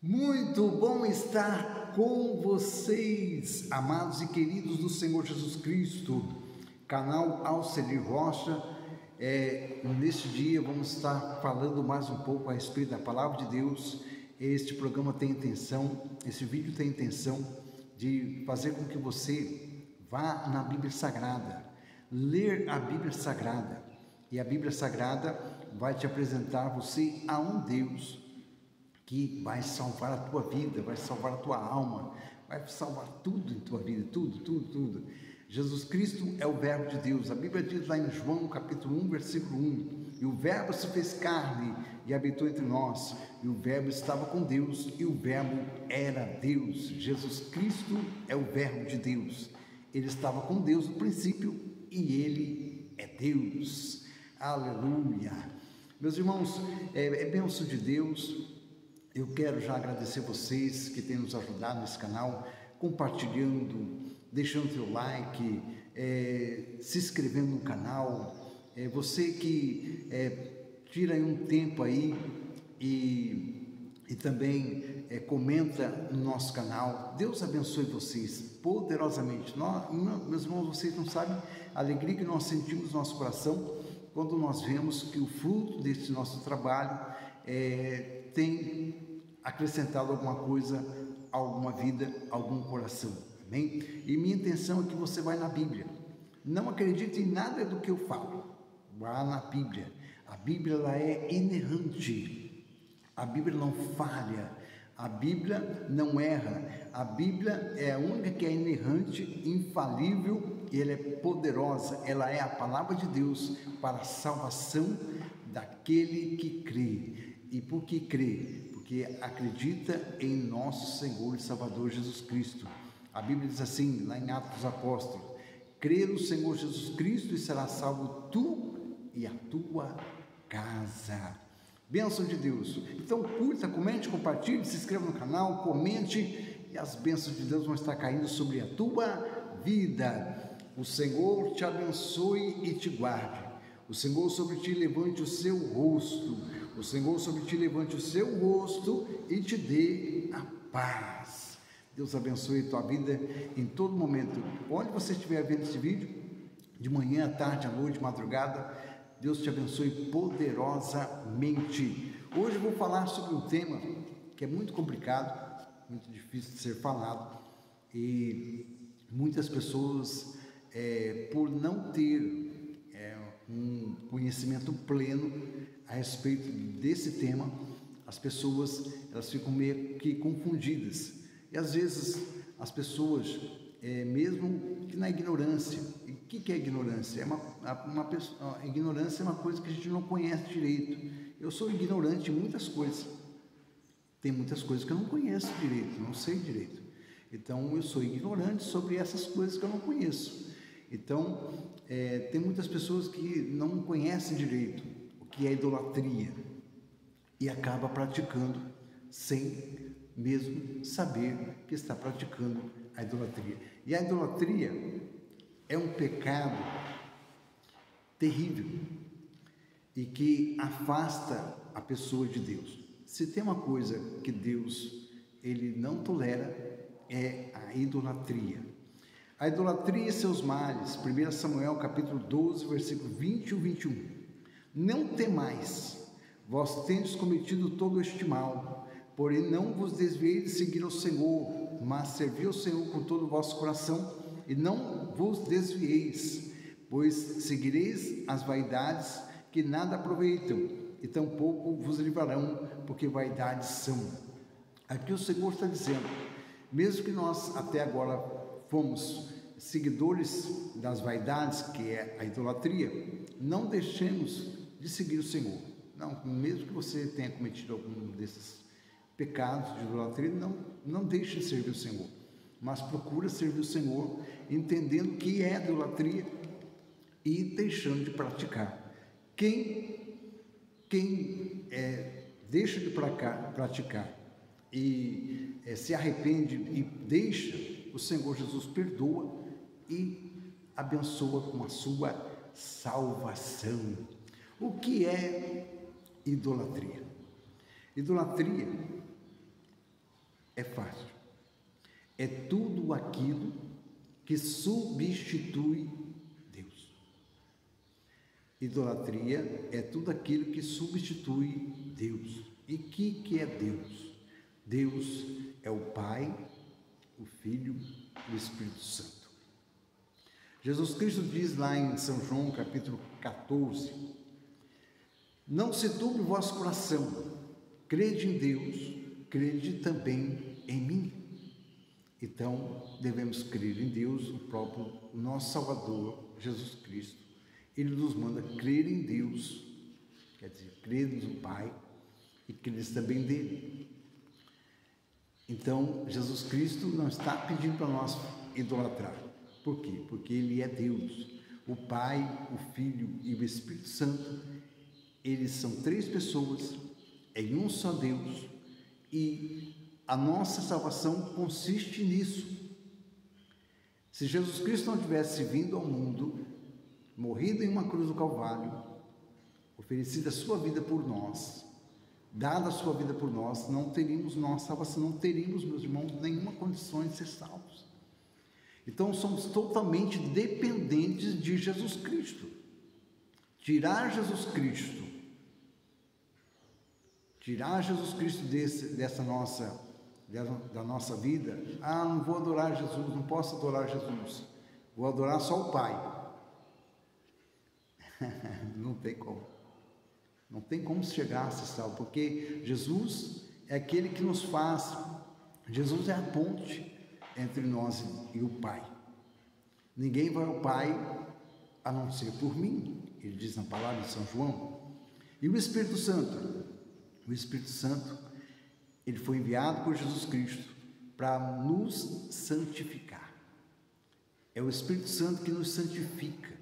Muito bom estar com vocês, amados e queridos do Senhor Jesus Cristo, canal Alcelir Rocha. Neste dia vamos estar falando mais um pouco a respeito da Palavra de Deus. Este programa tem intenção, esse vídeo tem intenção de fazer com que você vá na Bíblia Sagrada, ler a Bíblia Sagrada, e a Bíblia Sagrada vai te apresentar você a um Deus que vai salvar a tua vida, vai salvar a tua alma, vai salvar tudo em tua vida, tudo. Jesus Cristo é o Verbo de Deus. A Bíblia diz lá em João capítulo 1, versículo 1, e o Verbo se fez carne e habitou entre nós, e o Verbo estava com Deus, e o Verbo era Deus. Jesus Cristo é o Verbo de Deus. Ele estava com Deus no princípio, e Ele é Deus. Aleluia! Meus irmãos, é bênção de Deus. Eu quero já agradecer vocês que têm nos ajudado nesse canal, compartilhando, deixando seu like, se inscrevendo no canal. Você que tira aí um tempo aí e também comenta no nosso canal. Deus abençoe vocês poderosamente. Meus irmãos, vocês não sabem a alegria que nós sentimos no nosso coração quando nós vemos que o fruto desse nosso trabalho tem acrescentado alguma coisa, alguma vida, algum coração, amém? E minha intenção é que você vá na Bíblia, não acredite em nada do que eu falo, vá na Bíblia. A Bíblia ela é inerrante, a Bíblia não falha, a Bíblia não erra, a Bíblia é a única que é inerrante, infalível, e ela é poderosa, ela é a palavra de Deus para a salvação daquele que crê. E por que crê? Porque acredita em nosso Senhor e Salvador Jesus Cristo. A Bíblia diz assim, lá em Atos dos Apóstolos: crê no Senhor Jesus Cristo e será salvo tu e a tua casa. Bênção de Deus. Então curta, comente, compartilhe, se inscreva no canal, comente, e as bênçãos de Deus vão estar caindo sobre a tua vida. O Senhor te abençoe e te guarde. O Senhor sobre ti levante o seu rosto. O Senhor sobre ti levante o seu rosto e te dê a paz. Deus abençoe a tua vida em todo momento. Onde você estiver vendo esse vídeo, de manhã, à tarde, à noite, madrugada, Deus te abençoe poderosamente. Hoje eu vou falar sobre um tema que é muito complicado, muito difícil de ser falado, e muitas pessoas, por não ter um conhecimento pleno a respeito desse tema, as pessoas elas ficam meio que confundidas, e às vezes as pessoas, mesmo que na ignorância. E o que é ignorância? Ignorância é uma coisa que a gente não conhece direito. Eu sou ignorante em muitas coisas, tem muitas coisas que eu não conheço direito, não sei direito, então eu sou ignorante sobre essas coisas que eu não conheço. Então tem muitas pessoas que não conhecem direito o que é idolatria e acaba praticando sem mesmo saber que está praticando a idolatria. E a idolatria é um pecado terrível e que afasta a pessoa de Deus. Se tem uma coisa que Deus ele não tolera, é a idolatria. A idolatria e seus males, 1 Samuel capítulo 12, versículo 20 e 21. Não temais, vós tendes cometido todo este mal, porém não vos desvieis de seguir ao Senhor, mas servi ao Senhor com todo o vosso coração, e não vos desvieis, pois seguireis as vaidades que nada aproveitam, e tampouco vos livrarão, porque vaidades são. Aqui o Senhor está dizendo, mesmo que nós até agora fomos seguidores das vaidades, que é a idolatria, não deixemos de seguir o Senhor. Não, mesmo que você tenha cometido algum desses pecados de idolatria, não deixe de servir o Senhor, mas procura servir o Senhor, entendendo que é idolatria e deixando de praticar. Quem deixa de praticar e se arrepende e deixa, o Senhor Jesus perdoa e abençoa com a sua salvação. O que é idolatria? Idolatria é tudo aquilo que substitui Deus. Idolatria é tudo aquilo que substitui Deus. E o que é Deus? Deus é o Pai, o Filho e o Espírito Santo. Jesus Cristo diz lá em São João, capítulo 14, não se turbe o vosso coração, crede em Deus, crede também em mim. Então, devemos crer em Deus, o próprio nosso Salvador, Jesus Cristo. Ele nos manda crer em Deus, quer dizer, crer no Pai e crer também dele. Então, Jesus Cristo não está pedindo para nós idolatrar. Por quê? Porque Ele é Deus. O Pai, o Filho e o Espírito Santo, eles são três pessoas, em um só Deus, e a nossa salvação consiste nisso. Se Jesus Cristo não tivesse vindo ao mundo, morrido em uma cruz do Calvário, oferecido a sua vida por nós, dada a sua vida por nós, não teríamos nossa salvação, não teríamos, meus irmãos, nenhuma condição de ser salvos. Então somos totalmente dependentes de Jesus Cristo. Tirar Jesus Cristo da nossa vida, não vou adorar Jesus, não posso adorar Jesus, vou adorar só o Pai. Não tem como. Não tem como chegar a ser salvo, porque Jesus é aquele que nos faz, Jesus é a ponte entre nós e o Pai. Ninguém vai ao Pai a não ser por mim, ele diz na palavra de São João. E o Espírito Santo? O Espírito Santo, ele foi enviado por Jesus Cristo para nos santificar. É o Espírito Santo que nos santifica.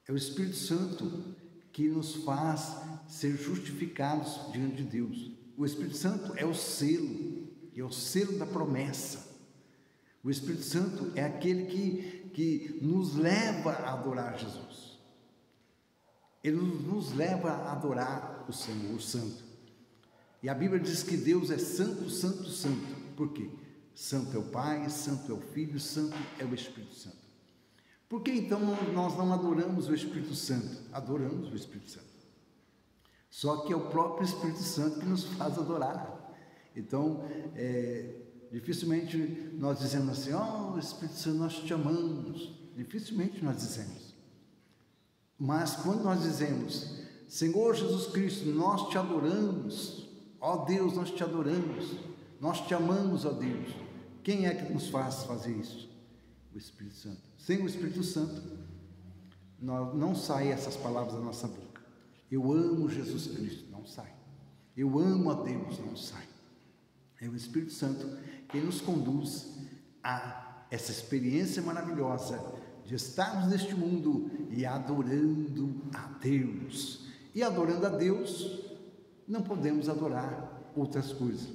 É o Espírito Santo que nos faz ser justificados diante de Deus. O Espírito Santo é o selo da promessa. O Espírito Santo é aquele que nos leva a adorar Jesus. Ele nos leva a adorar o Senhor, o Santo. E a Bíblia diz que Deus é santo, santo, santo. Por quê? Santo é o Pai, santo é o Filho, santo é o Espírito Santo. Por que então nós não adoramos o Espírito Santo? Adoramos o Espírito Santo. Só que é o próprio Espírito Santo que nos faz adorar. Então, dificilmente nós dizemos assim, Espírito Santo, nós te amamos. Dificilmente nós dizemos. Mas quando nós dizemos, Senhor Jesus Cristo, nós te adoramos, ó Deus, nós te adoramos, nós te amamos, ó Deus. Quem é que nos faz fazer isso? O Espírito Santo. Sem o Espírito Santo, não saem essas palavras da nossa boca. Eu amo Jesus Cristo, não sai. Eu amo a Deus, não sai. É o Espírito Santo que nos conduz a essa experiência maravilhosa de estarmos neste mundo e adorando a Deus. E adorando a Deus, não podemos adorar outras coisas.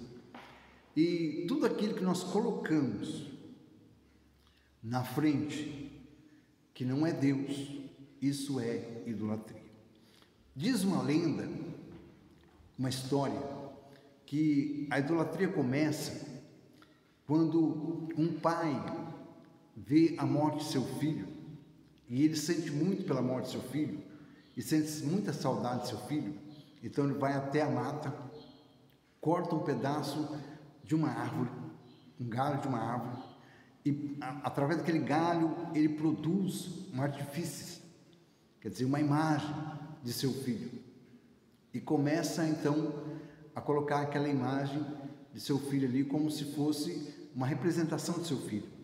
E tudo aquilo que nós colocamos na frente, que não é Deus, isso é idolatria. Diz uma lenda, uma história, que a idolatria começa quando um pai vê a morte de seu filho, e ele sente muito pela morte de seu filho, e sente muita saudade de seu filho, então ele vai até a mata, corta um pedaço de uma árvore, um galho de uma árvore, e através daquele galho ele produz um artifício, quer dizer, uma imagem de seu filho, e começa então a colocar aquela imagem de seu filho ali como se fosse uma representação de seu filho.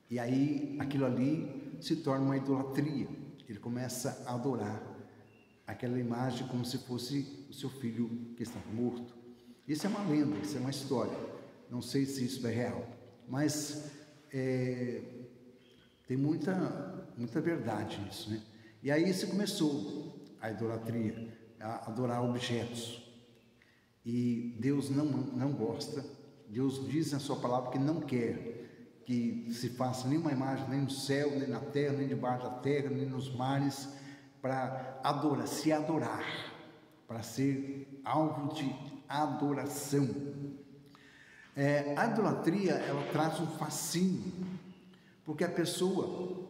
E aí aquilo ali se torna uma idolatria. Ele começa a adorar aquela imagem como se fosse o seu filho que estava morto. Isso é uma lenda, isso é uma história. Não sei se isso é real, mas tem muita verdade nisso, né? E aí se começou a idolatria, a adorar objetos. E Deus não gosta. Deus diz na sua palavra que não quer que se faça nenhuma imagem, nem no céu, nem na terra, nem debaixo da terra, nem nos mares, para se adorar, para ser alvo de adoração. A idolatria, ela traz um fascínio, porque a pessoa,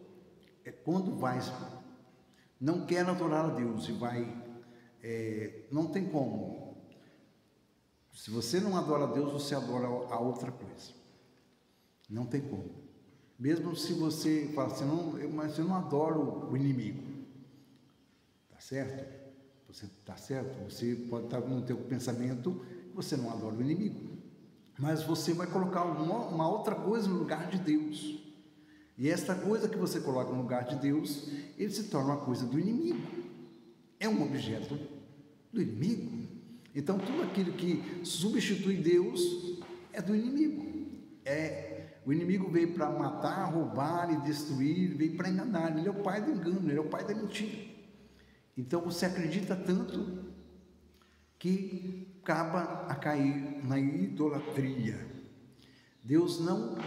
quando não quer adorar a Deus e não tem como. Se você não adora a Deus, você adora a outra coisa. Não tem como. Mesmo se você fala assim, mas eu não adoro o inimigo. Tá certo? Você tá certo? Você pode estar no teu pensamento, você não adora o inimigo. Mas você vai colocar uma outra coisa no lugar de Deus. E esta coisa que você coloca no lugar de Deus, ele se torna uma coisa do inimigo. É um objeto do inimigo. Então, tudo aquilo que substitui Deus é do inimigo. O inimigo veio para matar, roubar e destruir, veio para enganar. Ele é o pai do engano, ele é o pai da mentira. Então, você acredita tanto que acaba a cair na idolatria. Deus não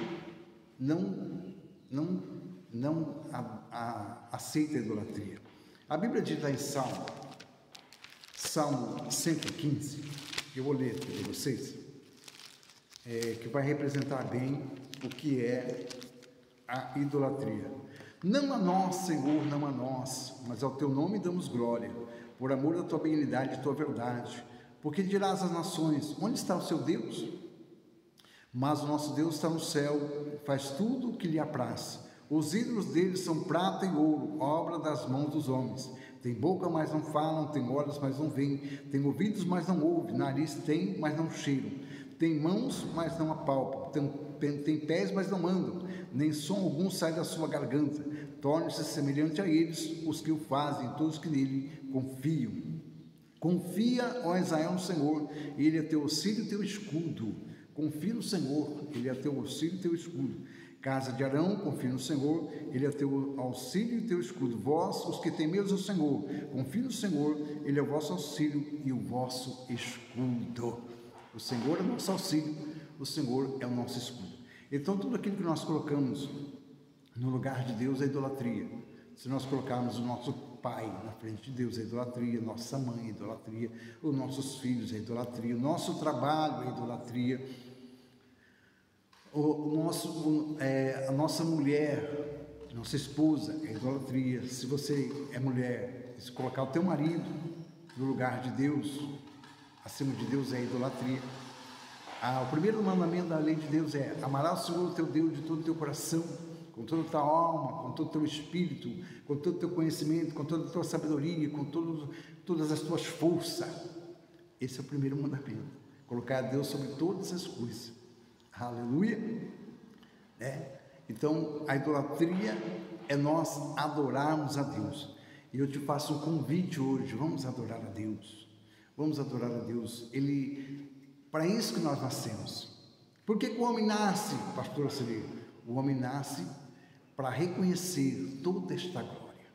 aceita a idolatria. A Bíblia diz lá em Salmo 115, eu vou ler aqui para vocês, que vai representar bem o que é a idolatria. Não a nós, Senhor, não a nós, mas ao teu nome damos glória, por amor da tua benignidade e tua verdade. Porque dirás às nações, onde está o seu Deus? Mas o nosso Deus está no céu, faz tudo o que lhe apraz. Os ídolos deles são prata e ouro, obra das mãos dos homens. Tem boca, mas não falam, tem olhos, mas não veem, tem ouvidos, mas não ouvem, nariz tem, mas não cheiram, tem mãos, mas não apalpam, tem pés, mas não andam, nem som algum sai da sua garganta. Torne-se semelhante a eles os que o fazem, todos que nele confiam. Confia, ó Israel, no Senhor, ele é teu auxílio e teu escudo. Confia no Senhor, ele é teu auxílio e teu escudo. Casa de Arão, confia no Senhor, ele é teu auxílio e teu escudo. Vós, os que temeis o Senhor, confia no Senhor, ele é o vosso auxílio e o vosso escudo. O Senhor é o nosso auxílio, o Senhor é o nosso escudo. Então, tudo aquilo que nós colocamos no lugar de Deus é idolatria. Se nós colocarmos o nosso pai na frente de Deus, é idolatria, nossa mãe é idolatria, os nossos filhos é idolatria, o nosso trabalho é idolatria, a nossa mulher, nossa esposa é idolatria. Se você é mulher, se colocar o teu marido no lugar de Deus, acima de Deus, é idolatria. O primeiro mandamento da lei de Deus é: amarás o Senhor teu Deus de todo o teu coração, com toda a tua alma, com todo o teu espírito, com todo o teu conhecimento, com toda a tua sabedoria, com todas as tuas forças. Esse é o primeiro mandamento, colocar a Deus sobre todas as coisas. Aleluia. Então, a idolatria é nós adorarmos a Deus. E eu te faço um convite hoje: vamos adorar a Deus. Vamos adorar a Deus. Para isso que nós nascemos. Por que o homem nasce, pastor Celio? O homem nasce para reconhecer toda esta glória.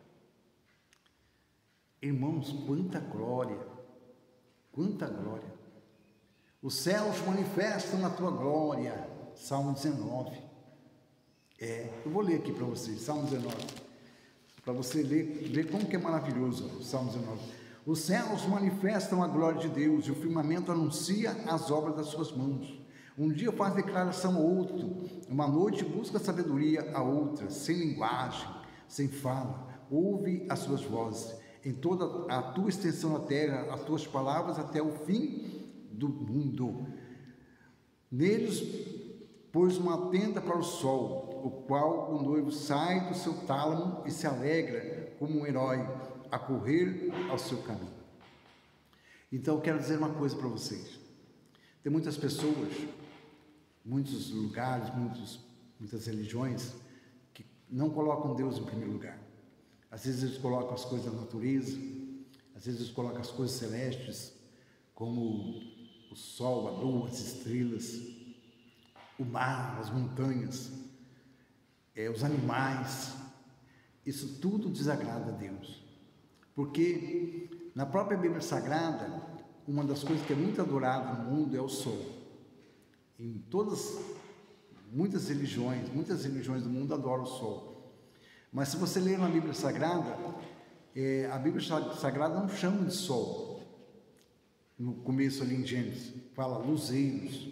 Irmãos, quanta glória, quanta glória. Os céus manifestam a tua glória. Salmo 19. Eu vou ler aqui para vocês, Salmo 19, para você ver como que é maravilhoso o Salmo 19. Os céus manifestam a glória de Deus e o firmamento anuncia as obras das suas mãos. Um dia faz declaração a outro, uma noite busca sabedoria a outra, sem linguagem, sem fala, ouve as suas vozes. Em toda a tua extensão na terra, as tuas palavras até o fim do mundo. Neles pôs uma tenda para o sol, o qual o noivo sai do seu tálamo e se alegra como um herói a correr ao seu caminho. Então eu quero dizer uma coisa para vocês. Tem muitas pessoas, muitos lugares, muitas religiões que não colocam Deus em primeiro lugar. Às vezes eles colocam as coisas da natureza, às vezes eles colocam as coisas celestes, como o sol, a lua, as estrelas, o mar, as montanhas, os animais. Isso tudo desagrada a Deus. Porque na própria Bíblia Sagrada, uma das coisas que é muito adorada no mundo é o sol. Em muitas religiões do mundo adoram o sol. Mas se você ler na Bíblia Sagrada, a Bíblia Sagrada não chama de sol. No começo ali em Gênesis, fala luzeiros.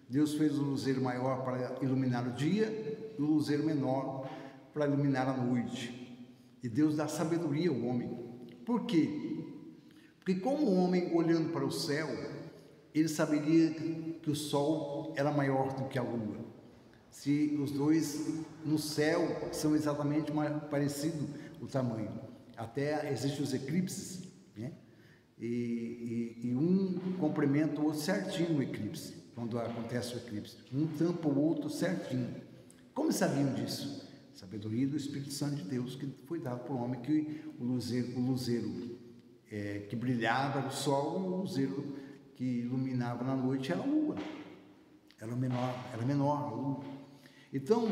Deus fez o luzeiro maior para iluminar o dia e o luzeiro menor para iluminar a noite. E Deus dá sabedoria ao homem. Por quê? Porque como o homem, olhando para o céu, ele saberia que o sol era maior do que a lua. Se os dois no céu são exatamente parecidos o tamanho. Até existem os eclipses, né? E um complementa o outro certinho no eclipse, quando acontece o eclipse. Um tampa o outro certinho. Como sabiam disso? Sabedoria do Espírito Santo de Deus, que foi dado para o homem, que o luzeiro que brilhava era o sol, e o luzeiro que iluminava na noite era a lua. Era menor a lua. Então,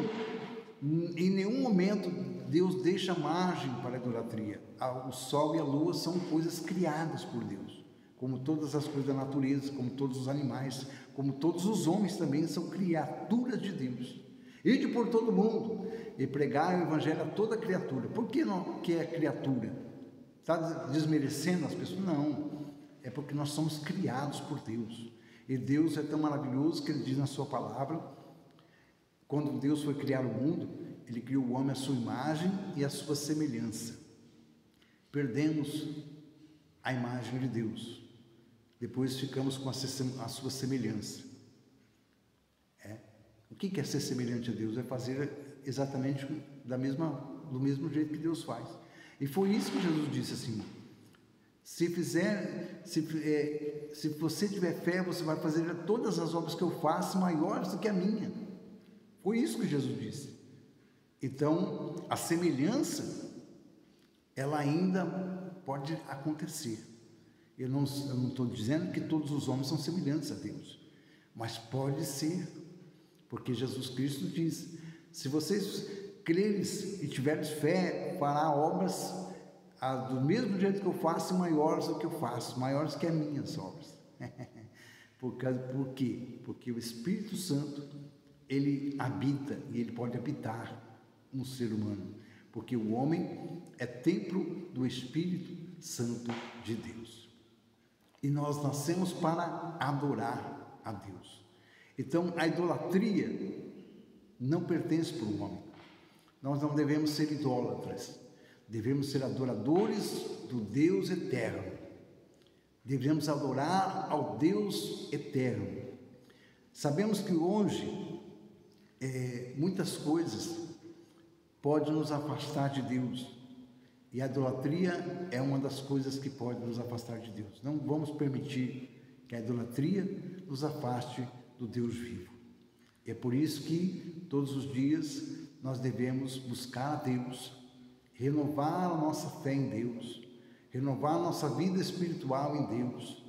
em nenhum momento Deus deixa margem para a idolatria. O sol e a lua são coisas criadas por Deus, como todas as coisas da natureza, como todos os animais, como todos os homens também são criaturas de Deus. Ide por todo mundo e pregai o evangelho a toda criatura. Por que não que é criatura? Está desmerecendo as pessoas? Não, é porque nós somos criados por Deus. E Deus é tão maravilhoso que Ele diz na sua palavra, quando Deus foi criar o mundo, Ele criou o homem à sua imagem e à sua semelhança. Perdemos a imagem de Deus, depois ficamos com a sua semelhança. O que é ser semelhante a Deus? É fazer exatamente do mesmo jeito que Deus faz. E foi isso que Jesus disse assim: se você tiver fé, você vai fazer todas as obras que eu faço maiores do que a minha. Foi isso que Jesus disse. Então, a semelhança, ela ainda pode acontecer. Eu não estou dizendo que todos os homens são semelhantes a Deus, mas pode ser, porque Jesus Cristo diz: se vocês creres e tiveres fé, fará obras do mesmo jeito que eu faço, maiores do que eu faço, maiores que as minhas obras. Por quê? Porque o Espírito Santo, ele habita e ele pode habitar no ser humano, porque o homem é templo do Espírito Santo de Deus. E nós nascemos para adorar a Deus. Então, a idolatria não pertence para o homem. Nós não devemos ser idólatras. Devemos ser adoradores do Deus eterno. Devemos adorar ao Deus eterno. Sabemos que hoje muitas coisas podem nos afastar de Deus. E a idolatria é uma das coisas que pode nos afastar de Deus. Não vamos permitir que a idolatria nos afaste do Deus vivo. É por isso que todos os dias nós devemos buscar a Deus, renovar a nossa fé em Deus, renovar a nossa vida espiritual em Deus,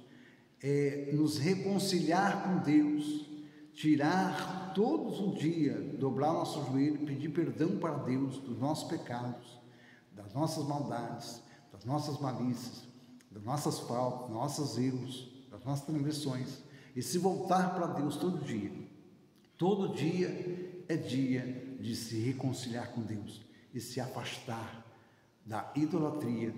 nos reconciliar com Deus, tirar todos os dias, dobrar nosso joelho, pedir perdão para Deus dos nossos pecados, das nossas maldades, das nossas malícias, das nossas faltas, dos nossos erros, das nossas transgressões, e se voltar para Deus todo dia. Todo dia é dia de se reconciliar com Deus e se afastar da idolatria.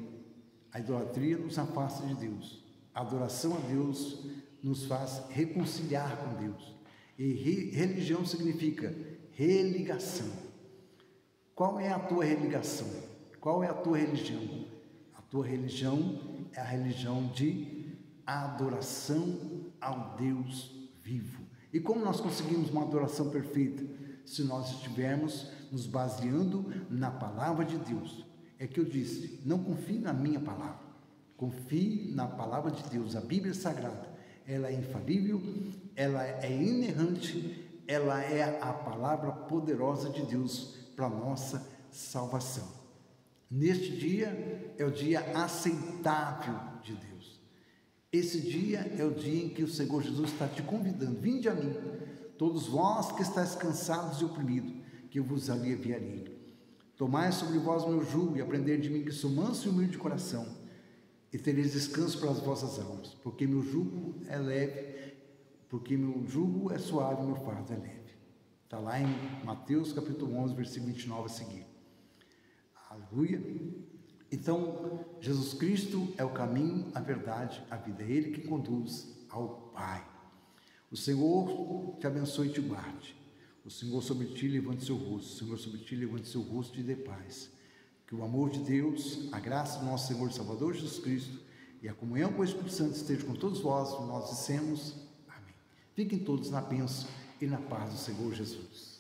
A idolatria nos afasta de Deus. A adoração a Deus nos faz reconciliar com Deus. E religião significa religação. Qual é a tua religação? Qual é a tua religião? A tua religião é a religião de adoração ao Deus vivo. E como nós conseguimos uma adoração perfeita? Se nós estivermos nos baseando na palavra de Deus. É que eu disse, não confie na minha palavra, confie na palavra de Deus. A Bíblia Sagrada, ela é infalível, ela é inerrante, ela é a palavra poderosa de Deus para a nossa salvação. Neste dia é o dia aceitável de Deus. Esse dia é o dia em que o Senhor Jesus está te convidando: vinde a mim, todos vós que estáis cansados e oprimidos, que eu vos aliviarei. Tomai sobre vós o meu jugo e aprendei de mim, que sou manso e humilde de coração, e tereis descanso para as vossas almas, porque meu jugo é leve, porque meu jugo é suave e meu fardo é leve. Está lá em Mateus capítulo 11, versículo 29 a seguir. Aleluia. Então, Jesus Cristo é o caminho, a verdade, a vida. É Ele que conduz ao Pai. O Senhor te abençoe e te guarde. O Senhor sobre ti levante seu rosto. O Senhor sobre ti levante seu rosto e dê paz. Que o amor de Deus, a graça do nosso Senhor e Salvador Jesus Cristo e a comunhão com o Espírito Santo esteja com todos vós. Nós dissemos amém. Fiquem todos na bênção e na paz do Senhor Jesus.